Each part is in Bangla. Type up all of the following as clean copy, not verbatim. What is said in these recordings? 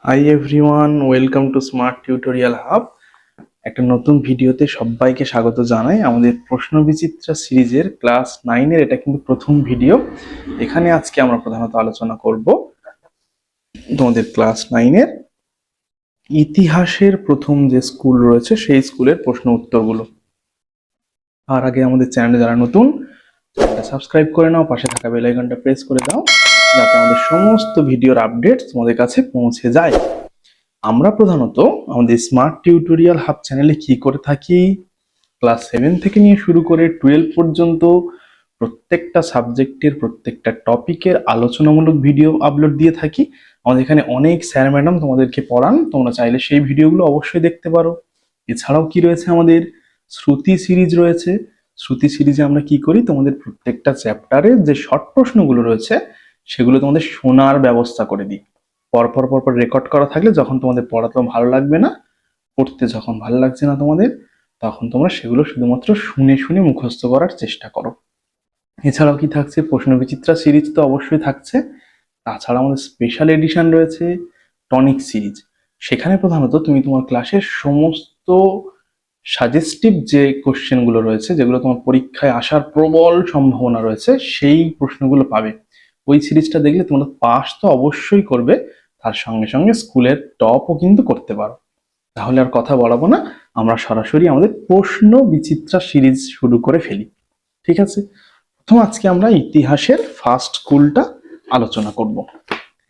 Hi everyone, welcome to smart tutorial hub. একটা নতুন ভিডিওতে সবাইকে স্বাগত জানাই। আমাদের প্রশ্ন বিচিত্রা সিরিজের ক্লাস 9-এর এটা কিন্তু প্রথম ভিডিও। এখানে আজকে আমরা প্রধানত আলোচনা করব তোমাদের ক্লাস 9-এর ইতিহাসের প্রথম যে স্কুল রয়েছে সেই স্কুলের প্রশ্ন উত্তরগুলো। আর আগে আমাদের চ্যানেলে যারা নতুন, চ্যানেলটা সাবস্ক্রাইব করে নাও, পাশে থাকা বেল আইকনটা প্রেস করে দাও যাতে আমাদের সমস্ত ভিডিওর আপডেট তোমাদের কাছে পৌঁছে যায়। আমরা প্রধানত আমাদের স্মার্ট টিউটোরিয়াল হাব চ্যানেলে কি করে থাকি, ক্লাস 7 থেকে নিয়ে শুরু করে 12 পর্যন্ত প্রত্যেকটা সাবজেক্টের প্রত্যেকটা টপিকের আলোচনামূলক ভিডিও আপলোড দিয়ে থাকি। আমাদের এখানে অনেক স্যার ম্যাডাম তোমাদেরকে পড়ান, তোমরা চাইলে সেই ভিডিওগুলো অবশ্যই দেখতে পারো। এছাড়াও কি রয়েছে, আমাদের শ্রুতি সিরিজ রয়েছে। শ্রুতি সিরিজে আমরা কি করি, তোমাদের প্রত্যেকটা চ্যাপ্টারের যে শর্ট প্রশ্নগুলো রয়েছে সেগুলো তোমাদের শোনার ব্যবস্থা করে দিই। পরপর পরপর রেকর্ড করা থাকলে যখন তোমাদের পড়াতে ভালো লাগবে না, পড়তে যখন ভালো লাগছে না তোমাদের, তখন তোমরা সেগুলো শুধুমাত্র শুনে শুনে মুখস্থ করার চেষ্টা করো। এছাড়াও কি থাকছে, প্রশ্ন বিচিত্রা সিরিজ তো অবশ্যই থাকছে। তাছাড়া আমাদের স্পেশাল এডিশন রয়েছে টনিক সিরিজ। সেখানে প্রধানত তুমি তোমার ক্লাসের সমস্ত সাজেস্টিভ যে কোশ্চেনগুলো রয়েছে, যেগুলো তোমার পরীক্ষায় আসার প্রবল সম্ভাবনা রয়েছে, সেই প্রশ্নগুলো পাবে। ওই সিরিজটা দেখলে তোমরা পাস তো অবশ্যই করবে, তার সঙ্গে সঙ্গে স্কুলের টপও কিন্তু করতে পারো। তাহলে আর কথা বলাবো না, আমরা সরাসরি আমাদের প্রশ্ন বিচিত্রা সিরিজ শুরু করে ফেলি। ঠিক আছে, প্রথম আজকে আমরা ইতিহাসের ফার্স্ট স্কুলটা আলোচনা করব।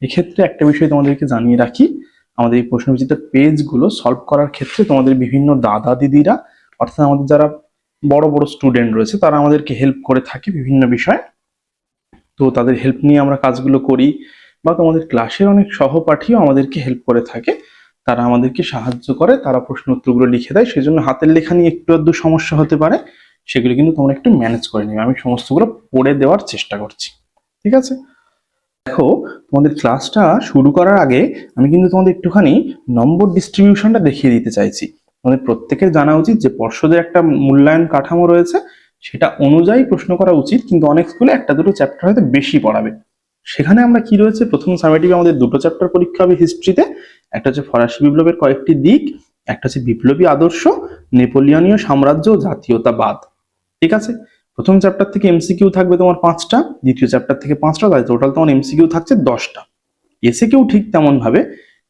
এক্ষেত্রে একটা বিষয় তোমাদেরকে জানিয়ে রাখি, আমাদের এই প্রশ্ন বিচিত্রার পেজগুলো সলভ করার ক্ষেত্রে তোমাদের বিভিন্ন দাদা দিদিরা, অর্থাৎ আমাদের যারা বড় বড় স্টুডেন্ট রয়েছে, তারা আমাদেরকে হেল্প করে থাকে বিভিন্ন বিষয়। তো তাদের হেল্প নিয়ে আমরা কাজগুলো করি, বা তোমাদের ক্লাসের অনেক সহপাঠীও আমাদেরকে হেল্প করে থাকে। তারা আমাদেরকে সাহায্য করে, তারা প্রশ্ন উত্তরগুলো লিখে দেয়। সেজন্য হাতের লেখা নিয়ে একটু আধটু সমস্যা হতে পারে, সেগুলো কিন্তু তোমরা একটু ম্যানেজ করে নিবে। আমি সমস্তগুলো পড়ে দেওয়ার চেষ্টা করছি, ঠিক আছে? দেখো, তোমাদের ক্লাসটা শুরু করার আগে আমি কিন্তু তোমাদের একটুখানি নম্বর ডিস্ট্রিবিউশনটা দেখিয়ে দিতে চাইছি। তোমাদের প্রত্যেকের জানা উচিত যে পর্ষদের একটা মূল্যায়ন কাঠামো রয়েছে, সেটা অনুযায়ী প্রশ্ন করা উচিত। কিন্তু অনেক স্কুলে একটা দুটো চ্যাপ্টার হয়তো বেশি পড়াবে। সেখানে আমরা কি রয়েছে, প্রথম সামেটিভে আমাদের দুটো চ্যাপ্টার পরীক্ষা হবে হিস্ট্রিতে। একটা হচ্ছে ফরাসি বিপ্লবের কয়েকটি দিক, একটা হচ্ছে বিপ্লবী আদর্শ, নেপোলিয়নীয় সাম্রাজ্য ও জাতীয়তাবাদ। ঠিক আছে, প্রথম চ্যাপ্টার থেকে এমসিকিউ থাকবে তোমার 5টা, দ্বিতীয় চ্যাপ্টার থেকে 5টা, তাই টোটাল তোমার এমসিকিউ থাকছে 10টা। এসিকিউ ঠিক তেমন ভাবে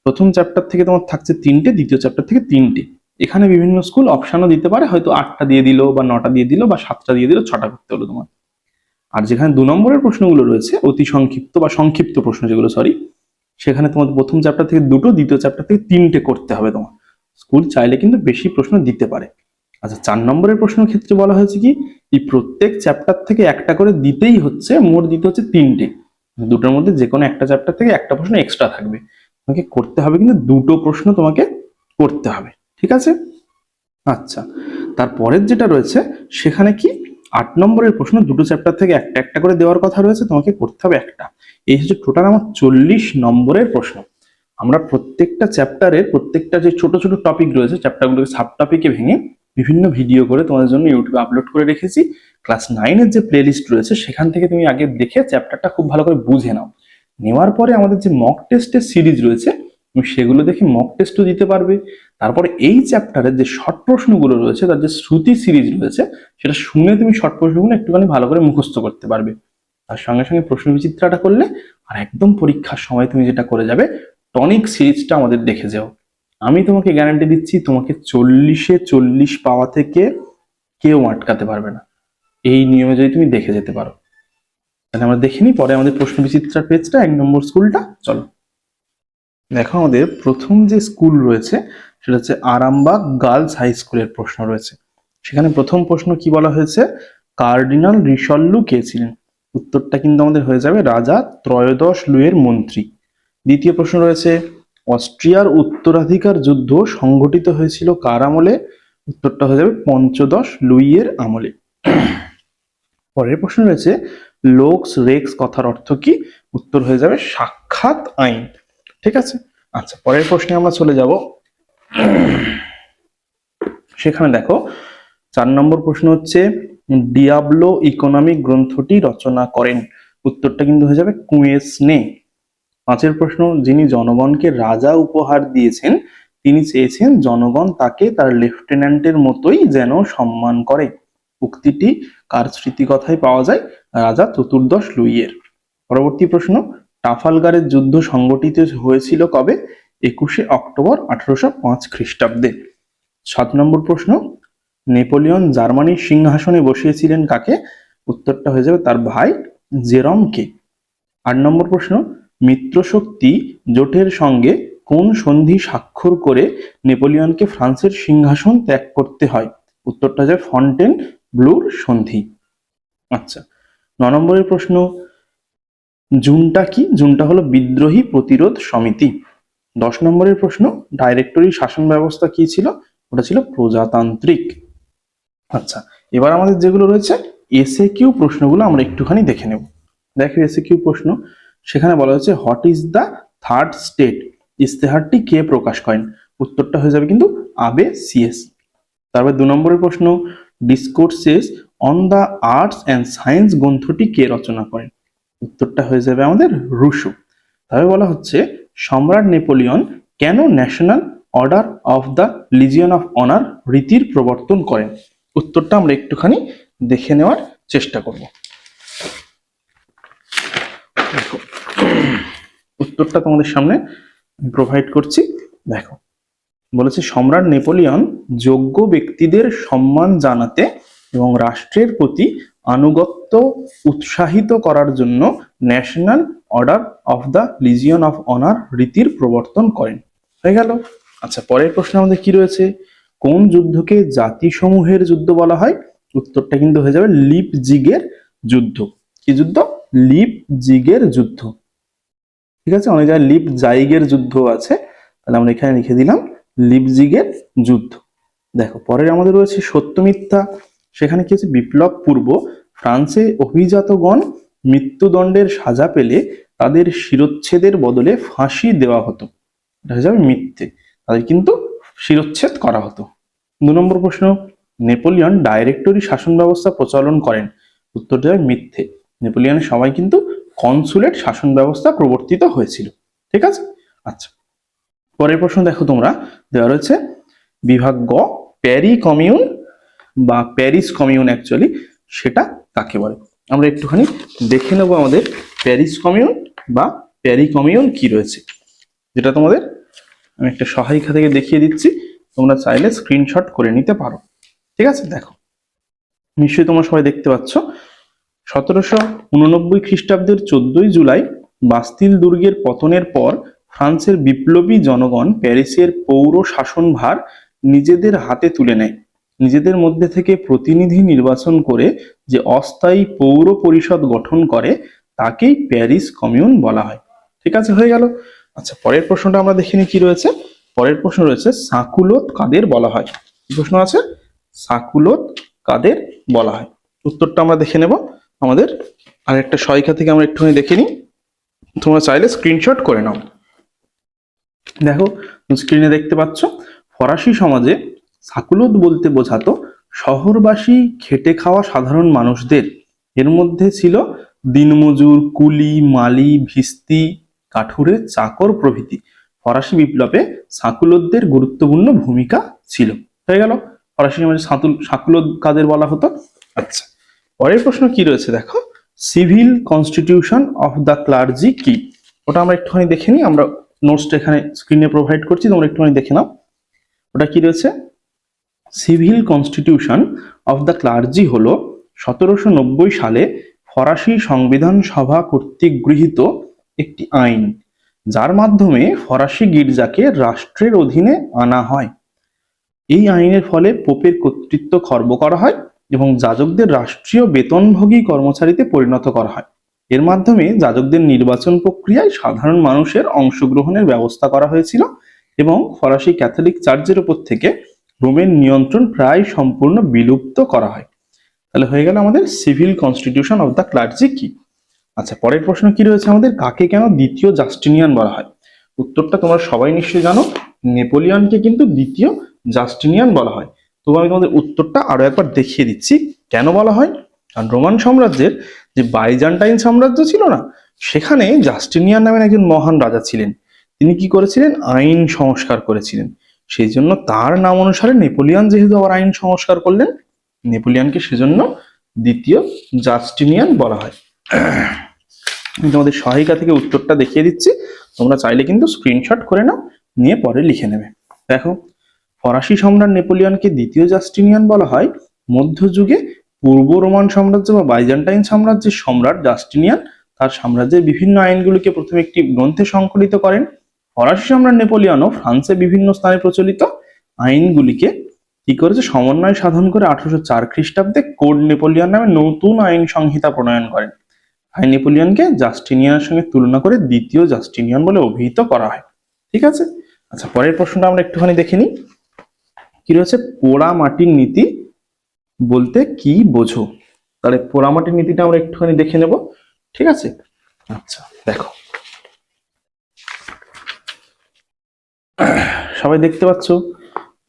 প্রথম চ্যাপ্টার থেকে তোমার থাকছে 3টে, দ্বিতীয় চ্যাপ্টার থেকে 3টে। এখানে বিভিন্ন স্কুল অপশনও দিতে পারে, হয়তো 8টা দিয়ে দিল, বা 9টা দিয়ে দিল, বা 7টা দিয়ে দিল, 6টা করতে হলো তোমার। আর যেখানে 2 নম্বরের প্রশ্নগুলো রয়েছে, অতি সংক্ষিপ্ত বা সংক্ষিপ্ত প্রশ্ন যেগুলো, সেখানে তোমার প্রথম চ্যাপ্টার থেকে 2টো, দ্বিতীয় চ্যাপ্টার থেকে 3টে করতে হবে তোমার। স্কুল চাইলে কিন্তু বেশি প্রশ্ন দিতে পারে। আচ্ছা, 4 নম্বরের প্রশ্নের ক্ষেত্রে বলা হয়েছে কি, এই প্রত্যেক চ্যাপ্টার থেকে একটা করে দিতেই হচ্ছে, মোট দিতে হচ্ছে 3টে। দুটোর মধ্যে যে কোনো একটা চ্যাপ্টার থেকে একটা প্রশ্ন এক্সট্রা থাকবে, তোমাকে করতে হবে কিন্তু 2টো প্রশ্ন তোমাকে করতে হবে, ঠিক আছে? আচ্ছা, তারপরের যেটা রয়েছে সেখানে কি, 8 নম্বরের প্রশ্ন, 2টো চ্যাপ্টার থেকে একটা একটা করে দেওয়ার কথা রয়েছে, তোমাকে করতে হবে একটা। এই হচ্ছে টোটাল আমার 40 নম্বরের প্রশ্ন। আমরা প্রত্যেকটা চ্যাপ্টারের প্রত্যেকটা যে ছোট ছোট টপিক রয়েছে, চ্যাপ্টারগুলোকে সাব টপিকে ভেঙে বিভিন্ন ভিডিও করে তোমাদের জন্য ইউটিউবে আপলোড করে রেখেছি। ক্লাস 9-এর যে প্লে লিস্ট রয়েছে সেখান থেকে তুমি আগে দেখে চ্যাপ্টারটা খুব ভালো করে বুঝে নাও। নেওয়ার পরে আমাদের যে মক টেস্টের সিরিজ রয়েছে, তুমি সেগুলো দেখে মক টেস্টও দিতে পারবে। তারপরে এই চ্যাপ্টারের যে শর্ট প্রশ্নগুলো রয়েছে, তার যে শ্রুতি সিরিজ রয়েছে, সেটা শুনে তুমি শর্ট প্রশ্নগুলো একটুখানি ভালো করে মুখস্থ করতে পারবে। তার সঙ্গে সঙ্গে প্রশ্ন বিচিত্রাটা করলে, আর একদম পরীক্ষার সময় তুমি যেটা করে যাবে, টনিক সিরিজটা আমাদের দেখে যাও। আমি তোমাকে গ্যারান্টি দিচ্ছি, তোমাকে 40-এ 40 পাওয়া থেকে কেউ আটকাতে পারবে না, এই নিয়মে যদি তুমি দেখে যেতে পারো। তাহলে আমরা দেখে নিই পরে আমাদের প্রশ্ন বিচিত্রার পেজটা, 1 নম্বর স্কুলটা। চলো দেখো, আমাদের প্রথম যে স্কুল রয়েছে সেটা হচ্ছে আরামবাগ গার্লস হাই স্কুলের প্রশ্ন রয়েছে। সেখানে প্রথম প্রশ্ন কি বলা হয়েছে, কার্ডিনাল রিশল্লু কে ছিলেন? উত্তরটা কিন্তু আমাদের হয়ে যাবে রাজা ত্রয়োদশ লুইয়ের মন্ত্রী। দ্বিতীয় প্রশ্ন রয়েছে, অস্ট্রিয়ার উত্তরাধিকার যুদ্ধ সংঘটিত হয়েছিল কার আমলে? উত্তরটা হয়ে যাবে পঞ্চদশ লুইয়ের আমলে। পরের প্রশ্ন রয়েছে, লোকস রেক্স কথার অর্থ কি? উত্তর হয়ে যাবে সাক্ষাৎ আইন। ঠিক আছে, আচ্ছা পরের প্রশ্নে আমরা চলে যাব। সেখানে দেখো, 4 নম্বর প্রশ্ন হচ্ছে, ডিয়াবলো ইকোনমিক গ্রন্থটি রচনা করেন? উত্তরটা কিন্তু হয়ে যাবে কুয়েসনে। 5 প্রশ্ন, যিনি জনগণকে রাজা উপহার দিয়েছেন তিনি চেয়েছেন জনগণ তাকে তার লেফটেন্যান্টের মতোই যেন সম্মান করে। উক্তিটি কার স্মৃতিকথায় পাওয়া যায়? রাজা চতুর্দশ লুইয়ের। পরবর্তী প্রশ্ন, ট্রাফালগারের যুদ্ধ সংগঠিত হয়েছিল কবে? 21শে অক্টোবর 1805 খ্রিস্টাব্দে। 7 নম্বর প্রশ্ন, নেপোলিয়ন জার্মানির সিংহাসনে বসিয়েছিলেন কাকে? উত্তরটা হয়ে যাবে তার ভাই জেরমকে। 8 নম্বর প্রশ্ন, মিত্রশক্তি জোটের সঙ্গে কোন সন্ধি স্বাক্ষর করে নেপোলিয়নকে ফ্রান্সের সিংহাসন ত্যাগ করতে হয়? উত্তরটা হয়ে যাবে ফন্টেন ব্লুর সন্ধি। আচ্ছা, 9 নম্বরের প্রশ্ন, জুনটা কি? জুনটা হলো বিদ্রোহী প্রতিরোধ সমিতি। 10 নম্বরের প্রশ্ন, ডাইরেক্টরি শাসন ব্যবস্থা কি ছিল? ওটা ছিল প্রজাতান্ত্রিক। আচ্ছা, এবার আমাদের যেগুলো রয়েছে এসএ কিউ প্রশ্নগুলো আমরা একটুখানি দেখে নেব। দেখো এসএ কিউ প্রশ্ন, সেখানে বলা হচ্ছে what is the third state? ইস্তেহারটি কে প্রকাশ করেন? উত্তরটা হয়ে যাবে কিন্তু আবে সিএস। তারপর 2 নম্বরের প্রশ্ন, discourses on the arts and science গ্রন্থটি কে রচনা করেন? উত্তরটা হয়ে যাবে আমাদের রুশো। তবে বলা হচ্ছে সম্রাট নেপোলিয়ন কেন national order of the legion of honour রীতির প্রবর্তন করেন? উত্তরটা আমরা একটুখানি দেখে নেওয়ার চেষ্টা করব। উত্তরটা তোমাদের সামনে প্রোভাইড করছি। দেখো, বলেছে সম্রাট নেপোলিয়ন যোগ্য ব্যক্তিদের সম্মান জানাতে এবং রাষ্ট্রের প্রতি আনুগত্য উৎসাহিত করার জন্য national order of the legion of honour রীতির প্রবর্তন করেন। হয়ে গেল। আচ্ছা, পরের প্রশ্ন আমাদের কি রয়েছে? কোন যুদ্ধকে জাতিসমূহের যুদ্ধ বলা হয়? উত্তরটা কিন্তু হয়ে যাবে লিপজিগের যুদ্ধ। কি যুদ্ধ? লিপজিগের যুদ্ধ। ঠিক আছে, অনেক জায়গায় লিপজাইগের যুদ্ধ আছে, তাহলে আমরা এখানে লিখে দিলাম লিপজিগের যুদ্ধ। দেখো, পরের আমাদের রয়েছে সত্য মিথ্যা। সেখানে কি হচ্ছে? বিপ্লব পূর্ব ফ্রান্সে অভিজাতগণ মৃত্যুদণ্ডের সাজা পেলে তাদের শিরচ্ছেদের বদলে ফাঁসি দেওয়া হতো। এটা হয়ে যাবে মিথ্যে, তাদের কিন্তু শিরচ্ছেদ করা হতো। 2 নম্বর প্রশ্ন, নেপোলিয়ন ডাইরেক্টরি শাসন ব্যবস্থা প্রচলন করেন। উত্তরটা হবে মিথ্যে, নেপোলিয়নের সময় কিন্তু কনসুলেট শাসন ব্যবস্থা প্রবর্তিত হয়েছিল। ঠিক আছে। আচ্ছা, পরের প্রশ্ন দেখো তোমরা, দেওয়া রয়েছে বিভাগ গ, প্যারি কমিউন বা প্যারিস কমিউন অ্যাকচুয়ালি সেটা কাকে বলে? আমরা একটুখানি দেখে নেব আমাদের প্যারিস কমিউন বা প্যারি কমিউন কি রয়েছে, যেটা তোমাদের আমি একটা সহায়িকা থেকে দেখিয়ে দিচ্ছি, তোমরা চাইলে স্ক্রিনশট করে নিতে পারো। ঠিক আছে, দেখো নিশ্চয়ই তোমরা সবাই দেখতে পাচ্ছ 1789 খ্রিস্টাব্দের 14ই জুলাই বাস্তিল দুর্গের পতনের পর ফ্রান্সের বিপ্লবী জনগণ প্যারিসের পৌর শাসনভার নিজেদের হাতে তুলে নেয়। নিজেদের মধ্যে থেকে প্রতিনিধি নির্বাচন করে যে অস্থায়ী পৌর পরিষদ গঠন করে তাকেই প্যারিস কমিউন বলা হয়। ঠিক আছে, হয়ে গেল। আচ্ছা, পরের প্রশ্নটা আমরা দেখে নিই কি রয়েছে। পরের প্রশ্ন রয়েছে সাকুলোত কাদের বলা হয়? কি প্রশ্ন আছে? সাকুলোত কাদের বলা হয়? উত্তরটা আমরা দেখে নেব আমাদের আরেকটা সহায়িকা থেকে। আমরা একটুখানি দেখে নিই, তোমরা চাইলে স্ক্রিনশট করে নাও। দেখো, স্ক্রিনে দেখতে পাচ্ছ ফরাসি সমাজে সাকুলোত বলতে বোঝাতো শহরবাসী খেটে খাওয়া সাধারণ মানুষদের। এর মধ্যে ছিল দিনমজুর, কুলি, মালি, ভিস্তি, কাঠুরে, চাকর প্রভৃতি। ফরাসি বিপ্লবে সাকুলোতদের গুরুত্বপূর্ণ ভূমিকা ছিল। হয়ে গেল, ফরাসি সমাজে সাকুলোত কাদের বলা হতো। আচ্ছা, পরের প্রশ্ন কি রয়েছে দেখো, civil constitution of the clergy কি? ওটা আমরা একটুখানি দেখে নিই, আমরা নোটসটা এখানে স্ক্রিনে প্রোভাইড করছি, তোমরা একটুখানি দেখে নাও। ওটা কি রয়েছে? Civil constitution of the clergy হলো 1790 সালে ফরাসি সংবিধান সভা কর্তৃক গৃহীত একটি আইন, যার মাধ্যমে ফরাসি গির্জাকে রাষ্ট্রের অধীনে আনা হয়। এই আইনের ফলে পোপের কর্তৃত্ব খর্ব করা হয় এবং যাজকদের রাষ্ট্রীয় বেতনভোগী কর্মচারীতে পরিণত করা হয়। এর মাধ্যমে যাজকদের নির্বাচন প্রক্রিয়ায় সাধারণ মানুষের অংশগ্রহণের ব্যবস্থা করা হয়েছিল এবং ফরাসি ক্যাথলিক চার্চের উপর থেকে রোমের নিয়ন্ত্রণ প্রায় সম্পূর্ণ বিলুপ্ত করা হয়। তাহলে হয়ে গেল আমাদের civil constitution of the clergy কি। আচ্ছা, পরের প্রশ্ন কি রয়েছে আমাদের, কাকে কেন দ্বিতীয় জাস্টিনিয়ান বলা হয়? উত্তরটা তোমরা সবাই নিশ্চয়ই জানো, নেপোলিয়নকে কিন্তু দ্বিতীয় জাস্টিনিয়ান বলা হয়। তবু আমি তোমাদের উত্তরটা আরো একবার দেখিয়ে দিচ্ছি কেন বলা হয়। কারণ রোমান সাম্রাজ্যের যে বাইজান্টাইন সাম্রাজ্য ছিল না, সেখানে জাস্টিনিয়ান নামের একজন মহান রাজা ছিলেন। তিনি কি করেছিলেন? আইন সংস্কার করেছিলেন। সেই জন্য তার নাম অনুসারে নেপোলিয়ন যেহেতু আবার আইন সংস্কার করলেন, নেপোলিয়নকে সেজন্য দ্বিতীয় জাস্টিনিয়ান বলা হয়। আমি তোমাদের সহায়িকা থেকে উত্তরটা দেখিয়ে দিচ্ছি, তোমরা চাইলে কিন্তু স্ক্রিনশট করে নাও, নিয়ে পরে লিখে নেবে। দেখো, ফরাসি সম্রাট নেপোলিয়নকে দ্বিতীয় জাস্টিনিয়ান বলা হয়। মধ্যযুগে পূর্ব রোমান সাম্রাজ্য বা বাইজেন্টাইন সাম্রাজ্যের সম্রাট জাস্টিনিয়ান তার সাম্রাজ্যের বিভিন্ন আইনগুলিকে প্রথমে একটি গ্রন্থে সংকলিত করেন। ফরাসি সম্রাট নেপোলিয়নও ফ্রান্সের বিভিন্ন স্থানে প্রচলিত আইনগুলিকে কি করেছে? সমন্বয় সাধন করে 1804 খ্রিস্টাব্দে কোড নেপোলিয়ন নামে নতুন আইন সংহিতা প্রণয়ন করেন। তাই নেপোলিয়নকে জাস্টিনিয়ানের সঙ্গে তুলনা করে দ্বিতীয় জাস্টিনিয়ান বলে অভিহিত করা হয়। ঠিক আছে, আচ্ছা, পরের প্রশ্নটা আমরা একটুখানি দেখে নিই। কি রয়েছে? পোড়া মাটির নীতি বলতে কি বোঝো? তাহলে পোড়া মাটির নীতিটা আমরা একটুখানি দেখে নেব। ঠিক আছে, আচ্ছা দেখো, সবাই দেখতে পাচ্ছ,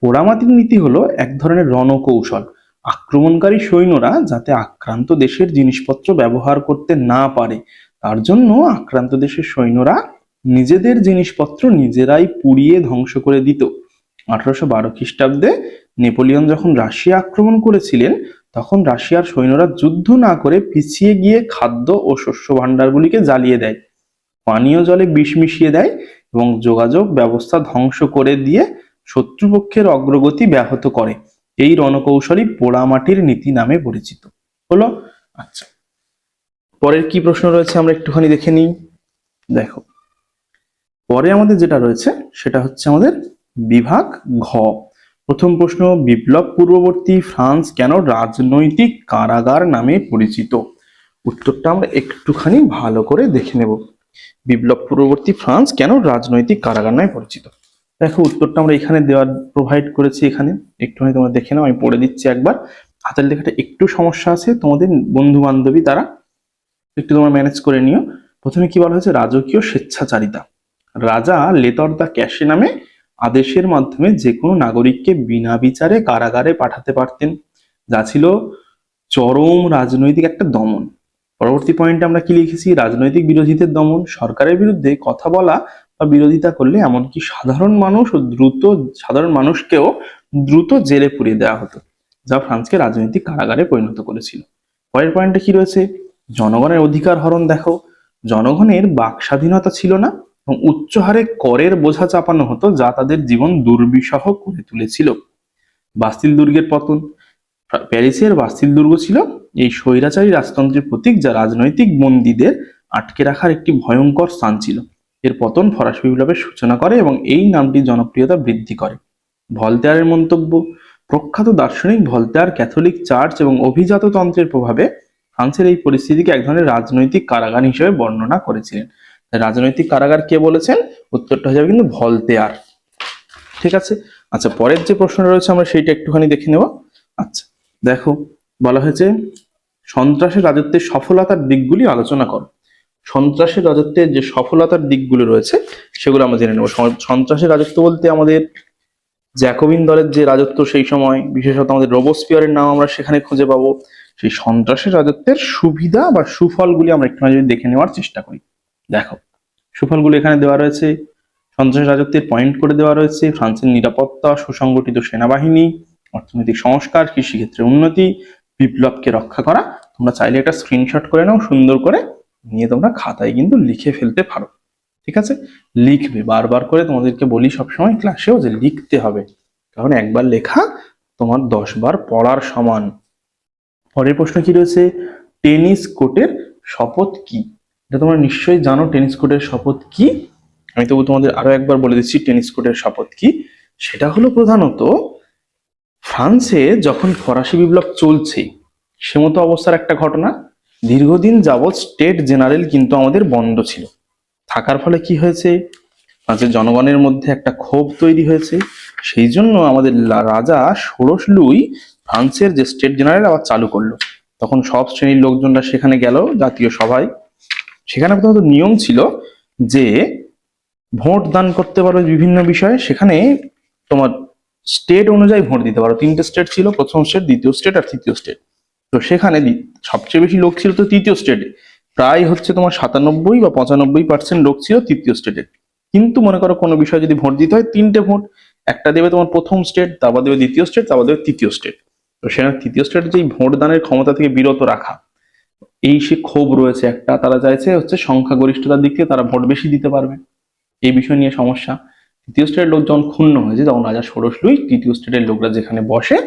পোড়ামাটির নীতি হলো এক ধরনের রণকৌশল। আক্রমণকারী সৈন্যরা যাতে আক্রান্ত দেশের জিনিসপত্র ব্যবহার করতে না পারে, তার জন্য আক্রান্ত দেশের সৈন্যরা নিজেদের জিনিসপত্র নিজেরাই পুড়িয়ে ধ্বংস করে দিত। 1812 খ্রিস্টাব্দে নেপোলিয়ন যখন রাশিয়া আক্রমণ করেছিলেন, তখন রাশিয়ার সৈন্যরা যুদ্ধ না করে পিছিয়ে গিয়ে খাদ্য ও শস্য ভাণ্ডারগুলিকে জ্বালিয়ে দেয়, পানীয় জলে বিষ মিশিয়ে দেয় এবং যোগাযোগ ব্যবস্থা ধ্বংস করে দিয়ে শত্রুপক্ষের অগ্রগতি ব্যাহত করে। এই রণকৌশলই পোড়ামাটির নীতি নামে পরিচিত হলো। আচ্ছা, পরের কি প্রশ্ন রয়েছে আমরা একটুখানি দেখে নিই। দেখো, পরে আমাদের যেটা রয়েছে সেটা হচ্ছে আমাদের বিভাগ ঘ। প্রথম প্রশ্ন, বিপ্লব পূর্ববর্তী ফ্রান্স কেন রাজনৈতিক কারাগার নামে পরিচিত? উত্তরটা আমরা একটুখানি ভালো করে দেখে নেব। বিপ্লব পূর্ববর্তী ফ্রান্স কেন রাজনৈতিক কারাগার নামে পরিচিত? দেখো, উত্তরটা আমরা এখানে দেওয়ার প্রোভাইড করেছি। এখানে একটুখানি তোমরা দেখে নাও, আমি পড়ে দিচ্ছি একবার। হাতের লেখাটা একটু সমস্যা আছে, তোমাদের বন্ধু বান্ধবী তারা একটু তোমরা ম্যানেজ করে নিও। প্রথমে কি বলা হয়েছে? রাজকীয় স্বেচ্ছাচারিতা। রাজা লেতর দ্য ক্যাশে নামে আদেশের মাধ্যমে যে কোনো নাগরিককে বিনা বিচারে কারাগারে পাঠাতে পারতেন, যা ছিল চরম রাজনৈতিক একটা দমন। পরবর্তী পয়েন্টে আমরা কি লিখেছি? রাজনৈতিক বিরোধীদের দমন। সরকারের বিরুদ্ধে কথা বলা বা বিরোধিতা করলে এমনকি সাধারণ মানুষকেও দ্রুত জেলে পুরিয়ে দেওয়া হতো, যা ফ্রান্সকে রাজনৈতিক কারাগারে পরিণত করেছিল। পরের পয়েন্টে কি রয়েছে? জনগণের অধিকার হরণ। দেখো, জনগণের বাক স্বাধীনতা ছিল না এবং উচ্চ হারে করের বোঝা চাপানো হতো, যা তাদের জীবন দুর্বিষহ করে তুলেছিল। বাস্তিল দুর্গের পতন। প্যারিসের বাস্তিল দুর্গ ছিল এই স্বৈরাচারী রাজতন্ত্রের প্রতীক, যা রাজনৈতিক বন্দীদের আটকে রাখার একটি ভয়ঙ্কর স্থান ছিল। এর পতন ফরাসি বিপ্লবের সূচনা করে এবং এই নামটির জনপ্রিয়তা বৃদ্ধি করে। ভলতেয়ারের মন্তব্য। প্রখ্যাত দার্শনিক ভলতেয়ার ক্যাথলিক চার্চ এবং অভিজাততন্ত্রের প্রভাবে ফ্রান্সের এই পরিস্থিতিকে এক ধরনের রাজনৈতিক কারাগার হিসেবে বর্ণনা করেছিলেন। রাজনৈতিক কারাগার কে বলেছেন? উত্তরটা হয়ে যাবে কিন্তু ভলতেয়ার। ঠিক আছে, আচ্ছা, পরের যে প্রশ্নটা রয়েছে আমরা সেইটা একটুখানি দেখে নেব। আচ্ছা দেখো, বলা হয়েছে সন্ত্রাসের রাজত্বের সফলতার দিকগুলি আলোচনা করো। সন্ত্রাসের রাজত্বের যে সফলতার দিকগুলো রয়েছে সেগুলো আমরা জেনে নেব। সন্ত্রাসের রাজত্ব বলতে আমাদের জ্যাকোবিন দলের যে রাজত্ব সেই সময়, বিশেষত আমাদের রোবোস্পিয়ারের নাম আমরা সেখানে খুঁজে পাবো। সেই সন্ত্রাসের রাজত্বের সুবিধা বা সুফলগুলি আমরা একটু যদি দেখে নেওয়ার চেষ্টা করি। দেখো, সুফলগুলো এখানে দেওয়া রয়েছে। সন্ত্রাসী রাজত্বের পয়েন্ট করে দেওয়া রয়েছে। ফ্রান্সের নিরাপত্তা, সুসংগঠিত সেনাবাহিনী, অর্থনৈতিক সংস্কার, কৃষিক্ষেত্রে উন্নতি, বিপ্লবকে রক্ষা করা। তোমরা চাইলে একটা স্ক্রিনশট করে নাও, সুন্দর করে নিয়ে তোমরা খাতায় কিন্তু লিখে ফেলতে পারো। ঠিক আছে, লিখবে, বারবার করে তোমাদেরকে বলি সবসময় ক্লাসেও যে লিখতে হবে, কারণ একবার লেখা তোমার 10 বার পড়ার সমান। পরের প্রশ্ন কি রয়েছে? টেনিস কোর্টের শপথ কি? এটা তোমরা নিশ্চয়ই জানো টেনিস কোর্টের শপথ কি। আমি তবু তোমাদের আরো একবার বলে দিচ্ছি টেনিস কোর্টের শপথ কি। সেটা হলো প্রধানত ফ্রান্সে যখন ফরাসি বিপ্লব চলছে সে মতো অবস্থার একটা ঘটনা। দীর্ঘদিন যাবৎ স্টেট জেনারেল কিন্তু আমাদের বন্ধ ছিল। থাকার ফলে কি হয়েছে? ফ্রান্সের জনগণের মধ্যে একটা ক্ষোভ তৈরি হয়েছে। সেই জন্য আমাদের রাজা ষোড়শ লুই ফ্রান্সের যে স্টেট জেনারেল আবার চালু করলো। তখন সব শ্রেণীর লোকজনরা সেখানে গেল জাতীয় সভায়। সেখানে প্রথমত নিয়ম ছিল যে ভোট দান করতে পারবে বিভিন্ন বিষয়ে। সেখানে তোমার স্টেট অনুযায়ী ভোট দিতে পারো। 3টে স্টেট ছিল, প্রথম স্টেট, দ্বিতীয় স্টেট আর তৃতীয় স্টেট। তো সেখানে সবচেয়ে বেশি লোক ছিল তো তৃতীয় স্টেটে, প্রায় হচ্ছে তোমার 97 বা 95% লোক ছিল তৃতীয় স্টেটে। কিন্তু মনে করো কোনো বিষয় যদি ভোট দিতে হয়, তিনটে ভোট, একটা দেবে তোমার প্রথম স্টেট, তারপর দেবে দ্বিতীয় স্টেট, তারপর দেবে তৃতীয় স্টেট। তো সেখানে তৃতীয় স্টেট যেই ভোট দানের ক্ষমতা থেকে বিরত রাখা, এই সে ক্ষোভ রয়েছে একটা, তারা চাইছে হচ্ছে সংখ্যাগরিষ্ঠতার দিক থেকে তারা ভোট বেশি দিতে পারবে, এই বিষয় নিয়ে সমস্যা। তৃতীয় স্টেটের লোক যখন ক্ষুণ্ণ হয়েছে, তখন রাজা ষোড়শ লুই তৃতীয় স্টেটের লোকরা যেখানে বসে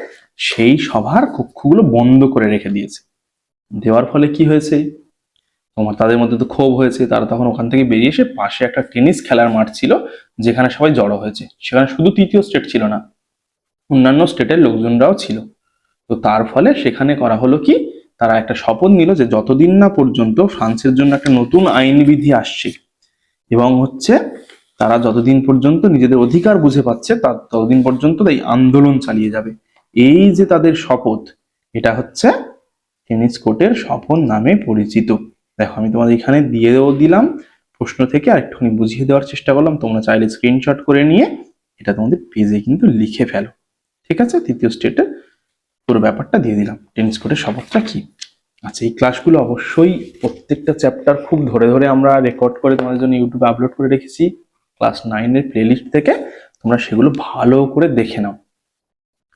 সেই সভার কক্ষগুলো বন্ধ করে রেখে দিয়েছে। দেওয়ার ফলে কি হয়েছে, তোমার তাদের মধ্যে তো ক্ষোভ হয়েছে, তারা তখন ওখান থেকে বেরিয়ে এসে পাশে একটা টেনিস খেলার মাঠ ছিল যেখানে সবাই জড়ো হয়েছে। সেখানে শুধু তৃতীয় স্টেট ছিল না, অন্যান্য স্টেটের লোকজনরাও ছিল। তো তার ফলে সেখানে করা হলো কি, তারা একটা শপথ নিল যে যতদিন না পর্যন্ত ফ্রান্সের জন্য একটা নতুন আইনবিধি আসছে এবং হচ্ছে তারা যতদিন পর্যন্ত নিজেদের অধিকার বুঝে পাচ্ছে তার ততদিন পর্যন্ত এই আন্দোলন চালিয়ে যাবে। এই যে তাদের শপথ, এটা হচ্ছে টেনিস কোর্টের শপথ নামে পরিচিত। দেখো আমি তোমাদের এখানে দিয়েও দিলাম প্রশ্ন থেকে, আর একটুখানি বুঝিয়ে দেওয়ার চেষ্টা করলাম, তোমরা চাইলে স্ক্রিনশট করে নিয়ে এটা তোমাদের পেজে কিন্তু লিখে ফেলো। ঠিক আছে, তৃতীয় স্টেটের পুরো ব্যাপারটা দিয়ে দিলাম, টেনিস কোর্টের শপথটা কি। আচ্ছা, এই ক্লাসগুলো অবশ্যই প্রত্যেকটা চ্যাপ্টার খুব ধরে ধরে আমরা রেকর্ড করে তোমাদের জন্য ইউটিউবে আপলোড করে রেখেছি ক্লাস 9-এর প্লেলিস্ট থেকে, তোমরা সেগুলো ভালো করে দেখে নাও,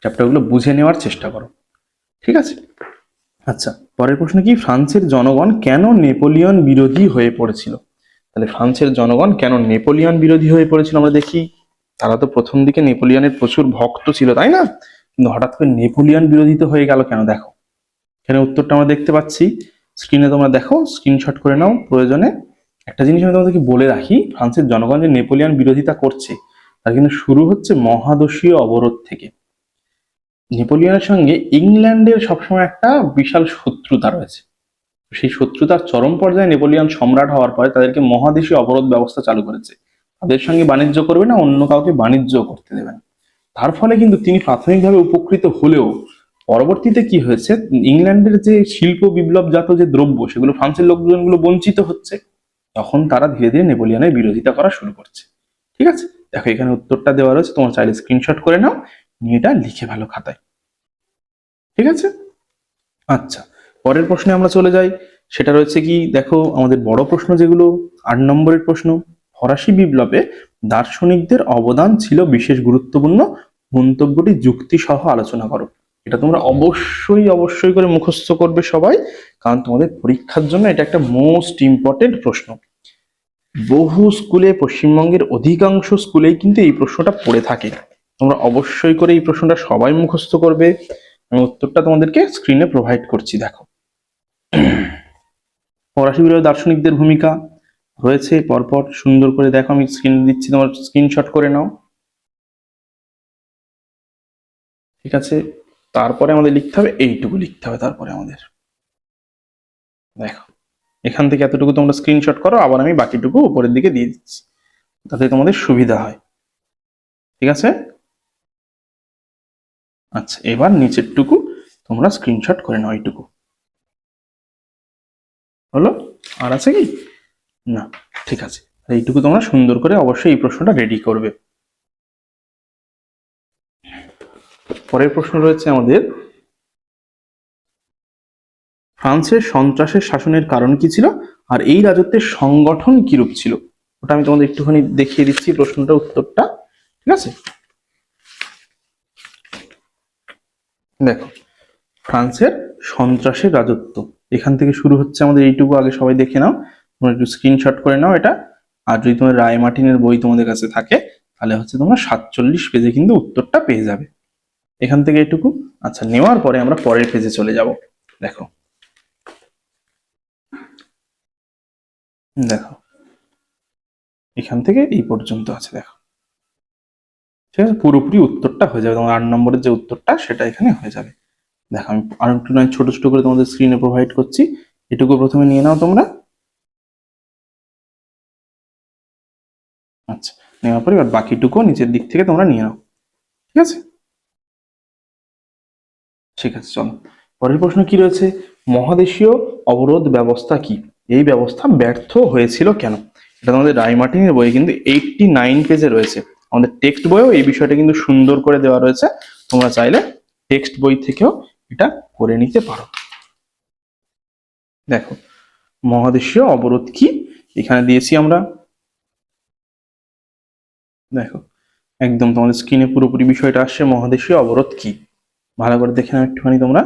চ্যাপ্টারগুলো বুঝে নেওয়ার চেষ্টা করো। ঠিক আছে। আচ্ছা, পরের প্রশ্ন কি, ফ্রান্সের জনগণ কেন নেপোলিয়ন বিরোধী হয়ে পড়েছিল? তাহলে ফ্রান্সের জনগণ কেন নেপোলিয়ন বিরোধী হয়ে পড়েছিল আমরা দেখি। তারা তো প্রথম দিকে নেপোলিয়নের প্রচুর ভক্ত ছিল, তাই না? কিন্তু হঠাৎ করে নেপোলিয়ন বিরোধিতা হয়ে গেল কেন? দেখো এখানে উত্তরটা আমরা দেখতে পাচ্ছি স্ক্রিনে, তোমরা দেখো, স্ক্রিনশট করে নাও প্রয়োজনে। একটা জিনিস আমি তোমাদেরকে বলে রাখি, ফ্রান্সের জনগণ যে নেপোলিয়ন বিরোধিতা করছে তার কিন্তু শুরু হচ্ছে মহাদেশীয় অবরোধ থেকে। নেপোলিয়নের সঙ্গে ইংল্যান্ডের সবসময় একটা বিশাল শত্রুতা রয়েছে। সেই শত্রুতার চরম পর্যায়ে নেপোলিয়ন সম্রাট হওয়ার পরে তাদেরকে মহাদেশীয় অবরোধ ব্যবস্থা চালু করেছে। তাদের সঙ্গে বাণিজ্য করবে না, অন্য কাউকে বাণিজ্য করতে দেবে না। তার ফলে কিন্তু তিনি প্রাথমিকভাবে উপকৃত হলেও পরবর্তীতে কি হয়েছে, ইংল্যান্ডের যে শিল্প বিপ্লবজাত যে দ্রব্য সেগুলো ফ্রান্সের লোকজনগুলো বঞ্চিত হচ্ছে, তখন তারা ধীরে ধীরে নেপোলিয়নের বিরোধিতা করা শুরু করছে। ঠিক আছে, দেখো এখানে উত্তরটা দেওয়া রয়েছে, তোমার চাইলে স্ক্রিনশট করে নাও, নিয়ে এটা লিখে ভালো খাতায়। ঠিক আছে। আচ্ছা, পরের প্রশ্নে আমরা চলে যাই, সেটা রয়েছে কি, দেখো আমাদের বড় প্রশ্ন যেগুলো, 8 নম্বরের প্রশ্ন, ফরাসি বিপ্লবে দার্শনিকদের অবদান ছিল বিশেষ গুরুত্বপূর্ণ, মন্তব্যটি যুক্তি সহ আলোচনা করো। এটা তোমরা অবশ্যই অবশ্যই করে মুখস্থ করবে সবাই, কারণ তোমাদের পরীক্ষার জন্য এটা একটা মোস্ট ইম্পর্টেন্ট প্রশ্ন। বহু স্কুলে, পশ্চিমবঙ্গের অধিকাংশ স্কুলেই কিন্তু এই প্রশ্নটা পড়ে থাকে। তোমরা অবশ্যই করে এই প্রশ্নটা সবাই মুখস্থ করবে। আমি উত্তরটা তোমাদেরকে স্ক্রিনে প্রোভাইড করছি, দেখো। ফরাসি বিপ্লবে দার্শনিকদের ভূমিকা রয়েছে পরপর সুন্দর করে দেখো, আমি স্ক্রিন দিচ্ছি, তোমার স্ক্রিনশট করে নাও। ঠিক আছে, তারপরে আমাদের লিখতে হবে এইটুকু, লিখতে হবে তারপরে আমাদের, দেখো এখান থেকে এতটুকু তোমরা স্ক্রিনশট করো, আবার আমি বাকিটুকু উপরের দিকে দিয়ে দিচ্ছি, তাতে তোমাদের সুবিধা হয়। ঠিক আছে। আচ্ছা, এবার নিচেরটুকু তোমরা স্ক্রিনশট করে নাও, এইটুকু হলো, আর আছে কি না? ঠিক আছে, এইটুকু তোমরা সুন্দর করে অবশ্যই এই প্রশ্নটা রেডি করবে। পরের প্রশ্ন রয়েছে আমাদের, ফ্রান্সের সন্ত্রাসের শাসনের কারণ কি ছিল আর এই রাজত্বের সংগঠন কিরূপ ছিল? ওটা আমি তোমাদের একটুখানি দেখিয়ে দিচ্ছি প্রশ্নটা, উত্তরটা। ঠিক আছে, দেখো ফ্রান্সের সন্ত্রাসের রাজত্ব এখান থেকে শুরু হচ্ছে আমাদের, এইটুকু আগে সবাই দেখে নাও, তোমরা একটু স্ক্রিনশট করে নাও এটা। আর যদি তোমার রায় মার্টিনের বই তোমাদের কাছে থাকে তাহলে হচ্ছে তোমরা 47 পেজে কিন্তু উত্তরটা পেয়ে যাবে এখান থেকে এটুকু। আচ্ছা, নেওয়ার পরে আমরা পরের পেজে চলে যাব। দেখো দেখো এখান থেকে এই পর্যন্ত আছে, দেখো। ঠিক আছে, পুরোপুরি উত্তরটা হয়ে যাবে, তোমার 8 নম্বরের যে উত্তরটা সেটা এখানে হয়ে যাবে। দেখো আমি আর একটু নয় ছোট ছোট করে তোমাদের স্ক্রিনে প্রোভাইড করছি, এটুকু প্রথমে নিয়ে নাও তোমরা। আচ্ছা, নেওয়ার পরে এবার বাকিটুকু নিচের দিক থেকে তোমরা নিয়ে নাও। ঠিক আছে, ঠিক আছে, চলো পরের প্রশ্ন কি রয়েছে, মহাদেশীয় অবরোধ ব্যবস্থা কি, এই ব্যবস্থা ব্যর্থ হয়েছিল কেন? এটা তোমাদের রায় মার্টিনের বইয়ে কিন্তু 89 পেজে রয়েছে, আমাদের টেক্সট বইয়েও এই বিষয়টা কিন্তু সুন্দর করে দেওয়া রয়েছে, তোমরা চাইলে টেক্সট বই থেকেও এটা করে নিতে পারো। দেখো মহাদেশীয় অবরোধ কি, এখানে দিয়েছি আমরা। দেখো একদম তোমাদের স্ক্রিনে পুরোপুরি বিষয়টা আসছে, মহাদেশীয় অবরোধ কি। ভালো করে দেখে নাও একটুখানি তোমরা।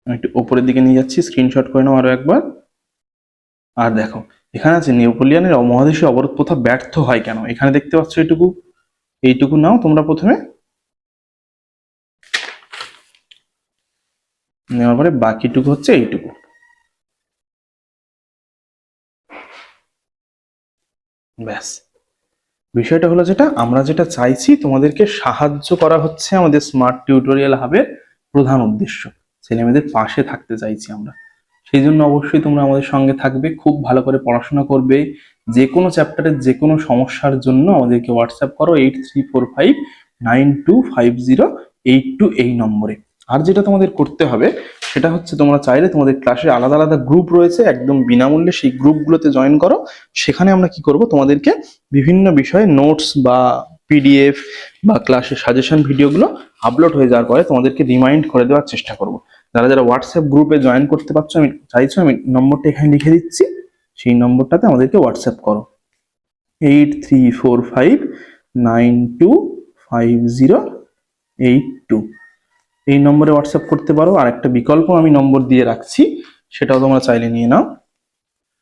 আমি একটু উপরের দিকে নিয়ে যাচ্ছি, স্ক্রিনশট করে নাও আরো একবার। আর দেখো এখানে আছে নেপোলিয়নের মহাদেশীয় অবরোধ প্রথা ব্যর্থ হয় কেন, এখানে দেখতে পাচ্ছ এইটুকু। এইটুকু নাও তোমরা প্রথমে, নেওয়ার পরে বাকিটুকু হচ্ছে এইটুকু। ব্যাস, বিষয়টা হলো যেটা আমরা যেটা চাইছি, তোমাদেরকে সাহায্য করা হচ্ছে আমাদের স্মার্ট টিউটোরিয়াল হাবের প্রধান উদ্দেশ্য। ছেলেমেয়েদের পাশে থাকতে চাইছি আমরা, সেই জন্য অবশ্যই তোমরা আমাদের সঙ্গে থাকবে, খুব ভালো করে পড়াশোনা করবে। যে কোনো চ্যাপ্টারের যে কোনো সমস্যার জন্য আমাদেরকে হোয়াটসঅ্যাপ করো 8345925082 এই নম্বরে। আর যেটা তোমাদের করতে হবে সেটা হচ্ছে, তোমরা চাইলে তোমাদের ক্লাসে আলাদা আলাদা গ্রুপ রয়েছে একদম বিনামূল্যে, সেই গ্রুপগুলোতে জয়েন করো। সেখানে আমরা কি করব, তোমাদেরকে বিভিন্ন বিষয়ে নোটস বা পিডিএফ বা ক্লাসের সাজেশন ভিডিওগুলো আপলোড হয়ে যাওয়ার পরে তোমাদেরকে রিমাইন্ড করে দেওয়ার চেষ্টা করব। যারা যারা হোয়াটসঅ্যাপ গ্রুপে জয়েন করতে পারছো, আমি চাইছো, আমি নম্বরটা এখানে লিখে দিচ্ছি, সেই নম্বরটাতে আমাদেরকে হোয়াটসঅ্যাপ করো 8345925082 এই নম্বরে হোয়াটসঅ্যাপ করতে পারো। আর একটা বিকল্প আমি নম্বর দিয়ে রাখছি, সেটাও তোমরা চাইলে নিয়ে নাও,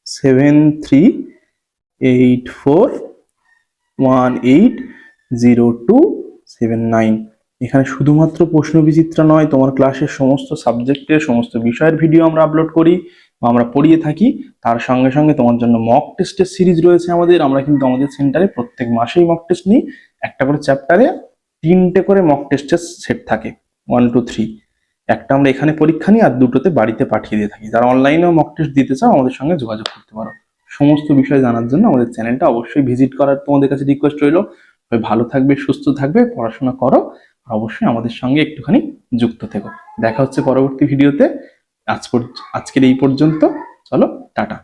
7384180279। এখানে শুধুমাত্র প্রশ্ন বিচিত্রা নয়, তোমার ক্লাসের সমস্ত সাবজেক্টের সমস্ত বিষয়ের ভিডিও আমরা আপলোড করি বা আমরা পড়িয়ে থাকি। তার সঙ্গে সঙ্গে তোমার জন্য মক টেস্টের সিরিজ রয়েছে আমাদের। আমরা কিন্তু আমাদের সেন্টারে প্রত্যেক মাসেই মক টেস্ট নিই। একটা করে চ্যাপ্টারে 3টে করে মক টেস্টের সেট থাকে, 1 2 3। একটা আমরা এখানে পরীক্ষা নিই, আর দুটোতে বাড়িতে পাঠিয়ে দিয়ে থাকি। যারা অনলাইনেও মক টেস্ট দিতে চাও আমাদের সঙ্গে যোগাযোগ করতে পারো। সমস্ত বিষয় জানার জন্য আমাদের চ্যানেলটা অবশ্যই ভিজিট করার তোমাদের কাছে রিকোয়েস্ট রইল। ভালো থাকবে, সুস্থ থাকবে, পড়াশোনা করো, আর অবশ্যই আমাদের সঙ্গে একটুখানি যুক্ত থেকো। দেখা হচ্ছে পরবর্তী ভিডিওতে। আজকের এই পর্যন্ত, চলো টাটা।